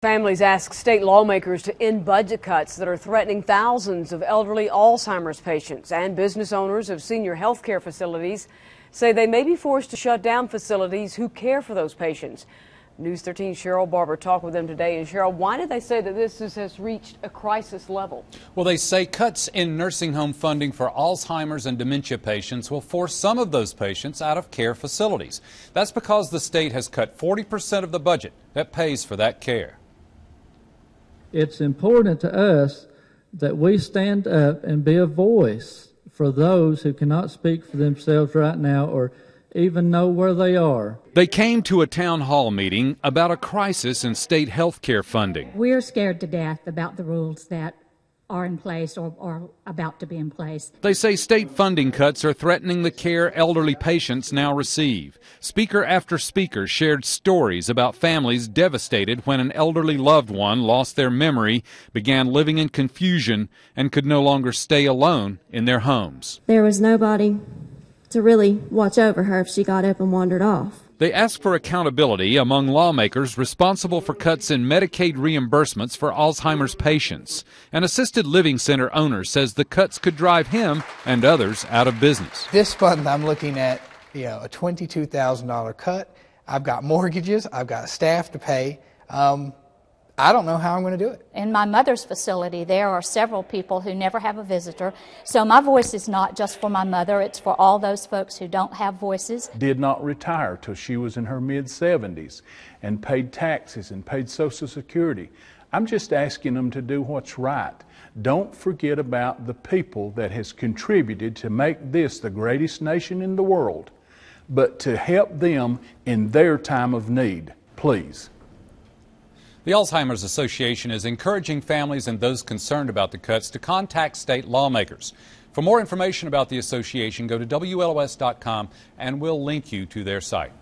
Families ask state lawmakers to end budget cuts that are threatening thousands of elderly Alzheimer's patients, and business owners of senior health care facilities say they may be forced to shut down facilities who care for those patients. News 13's Cheryl Barber talked with them today. And Cheryl, why did they say that this has reached a crisis level? Well, they say cuts in nursing home funding for Alzheimer's and dementia patients will force some of those patients out of care facilities. That's because the state has cut 40% of the budget that pays for that care. It's important to us that we stand up and be a voice for those who cannot speak for themselves right now or even know where they are. They came to a town hall meeting about a crisis in state health care funding. We're scared to death about the rules that are in place or are about to be in place. They say state funding cuts are threatening the care elderly patients now receive. Speaker after speaker shared stories about families devastated when an elderly loved one lost their memory, began living in confusion, and could no longer stay alone in their homes. There was nobody to really watch over her if she got up and wandered off. They ask for accountability among lawmakers responsible for cuts in Medicaid reimbursements for Alzheimer's patients. An assisted living center owner says the cuts could drive him and others out of business. This fund, I'm looking at, a $22,000 cut. I've got mortgages, I've got staff to pay. I don't know how I'm going to do it. In my mother's facility, there are several people who never have a visitor. So my voice is not just for my mother, it's for all those folks who don't have voices. Did not retire till she was in her mid-70s and paid taxes and paid Social Security. I'm just asking them to do what's right. Don't forget about the people that has contributed to make this the greatest nation in the world, but to help them in their time of need, please. The Alzheimer's Association is encouraging families and those concerned about the cuts to contact state lawmakers. For more information about the association, go to WLOS.com and we'll link you to their site.